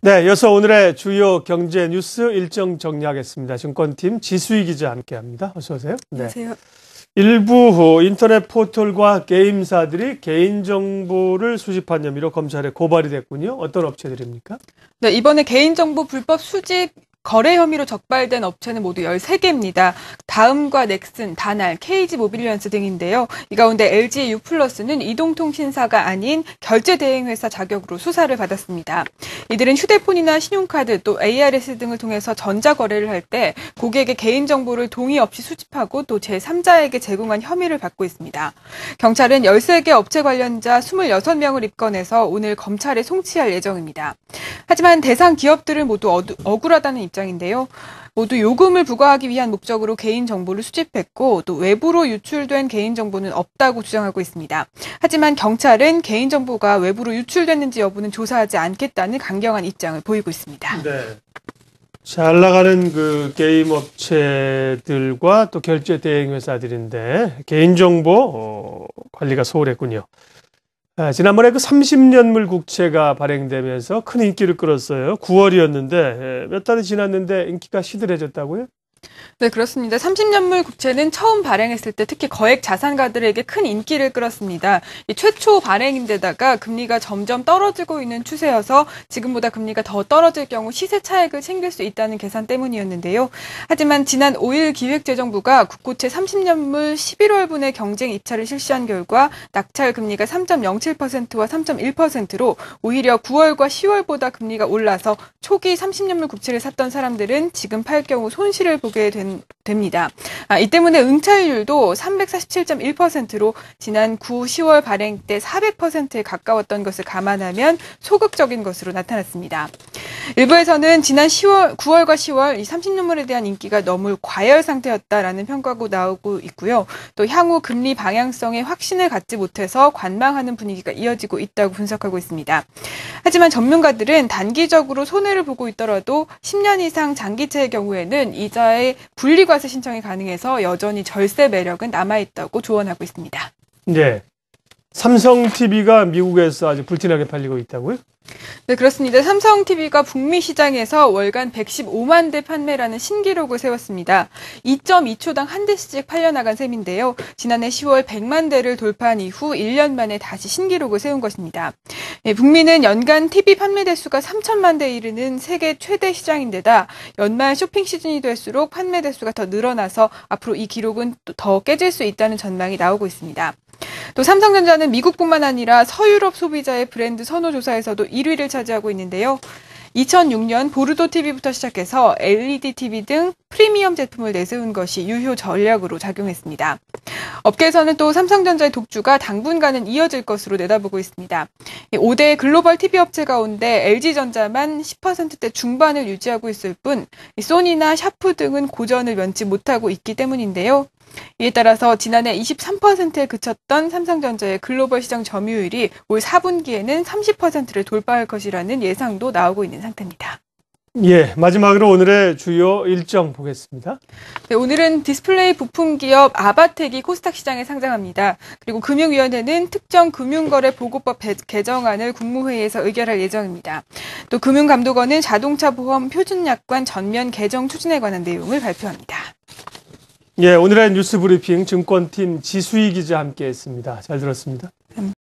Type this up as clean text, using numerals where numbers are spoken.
네, 이어서 오늘의 주요 경제 뉴스 일정 정리하겠습니다. 증권팀 지수희 기자 함께합니다. 어서 오세요. 네. 안녕하세요. 일부 인터넷 포털과 게임사들이 개인정보를 수집한 혐의로 검찰에 고발이 됐군요. 어떤 업체들입니까? 네, 이번에 개인정보 불법 수집 거래 혐의로 적발된 업체는 모두 13개입니다. 다음과 넥슨, 다날, KG 모빌리언스 등인데요. 이 가운데 LG U+는 이동통신사가 아닌 결제대행회사 자격으로 수사를 받았습니다. 이들은 휴대폰이나 신용카드 또 ARS 등을 통해서 전자거래를 할 때 고객의 개인정보를 동의 없이 수집하고 또 제3자에게 제공한 혐의를 받고 있습니다. 경찰은 13개 업체 관련자 26명을 입건해서 오늘 검찰에 송치할 예정입니다. 하지만 대상 기업들은 모두 억울하다는 입장인데요. 모두 요금을 부과하기 위한 목적으로 개인정보를 수집했고 또 외부로 유출된 개인정보는 없다고 주장하고 있습니다. 하지만 경찰은 개인정보가 외부로 유출됐는지 여부는 조사하지 않겠다는 강경한 입장을 보이고 있습니다. 네. 잘 나가는 그 게임 업체들과 또 결제 대행 회사들인데 개인정보 관리가 소홀했군요. 지난번에 그 30년물 국채가 발행되면서 큰 인기를 끌었어요. 9월이었는데 몇 달이 지났는데 인기가 시들해졌다고요? 네, 그렇습니다. 30년물 국채는 처음 발행했을 때 특히 거액 자산가들에게 큰 인기를 끌었습니다. 이 최초 발행인데다가 금리가 점점 떨어지고 있는 추세여서 지금보다 금리가 더 떨어질 경우 시세 차익을 챙길 수 있다는 계산 때문이었는데요. 하지만 지난 5일 기획재정부가 국고채 30년물 11월분의 경쟁 입찰을 실시한 결과 낙찰 금리가 3.07%와 3.1%로 오히려 9월과 10월보다 금리가 올라서 초기 30년물 국채를 샀던 사람들은 지금 팔 경우 손실을 보게 됩니다. 이 때문에 응찰률도 347.1%로 지난 9, 10월 발행 때 400%에 가까웠던 것을 감안하면 소극적인 것으로 나타났습니다. 일부에서는 지난 9월과 10월 이 30년물에 대한 인기가 너무 과열 상태였다라는 평가가 나오고 있고요. 또 향후 금리 방향성에 확신을 갖지 못해서 관망하는 분위기가 이어지고 있다고 분석하고 있습니다. 하지만 전문가들은 단기적으로 손해를 보고 있더라도 10년 이상 장기채의 경우에는 이자의 분리과세 신청이 가능해서 여전히 절세 매력은 남아있다고 조언하고 있습니다. 네. 삼성TV가 미국에서 아주 불티나게 팔리고 있다고요? 네, 그렇습니다. 삼성TV가 북미 시장에서 월간 115만 대 판매라는 신기록을 세웠습니다. 2.2초당 한 대씩 팔려나간 셈인데요. 지난해 10월 100만 대를 돌파한 이후 1년 만에 다시 신기록을 세운 것입니다. 네, 북미는 연간 TV 판매 대수가 3천만 대에 이르는 세계 최대 시장인데다 연말 쇼핑 시즌이 될수록 판매 대수가 더 늘어나서 앞으로 이 기록은 더 깨질 수 있다는 전망이 나오고 있습니다. 또 삼성전자는 미국뿐만 아니라 서유럽 소비자의 브랜드 선호 조사에서도 1위를 차지하고 있는데요. 2006년 보르도 TV부터 시작해서 LED TV 등 프리미엄 제품을 내세운 것이 유효 전략으로 작용했습니다. 업계에서는 또 삼성전자의 독주가 당분간은 이어질 것으로 내다보고 있습니다. 5대 글로벌 TV 업체 가운데 LG전자만 10%대 중반을 유지하고 있을 뿐 소니나 샤프 등은 고전을 면치 못하고 있기 때문인데요. 이에 따라서 지난해 23%에 그쳤던 삼성전자의 글로벌 시장 점유율이 올 4분기에는 30%를 돌파할 것이라는 예상도 나오고 있는 상태입니다. 예, 마지막으로 오늘의 주요 일정 보겠습니다. 네, 오늘은 디스플레이 부품 기업 아바텍이 코스닥 시장에 상장합니다. 그리고 금융위원회는 특정 금융거래 보고법 개정안을 국무회의에서 의결할 예정입니다. 또 금융감독원은 자동차 보험 표준약관 전면 개정 추진에 관한 내용을 발표합니다. 예, 오늘의 뉴스 브리핑 증권팀 지수희 기자 함께했습니다. 잘 들었습니다.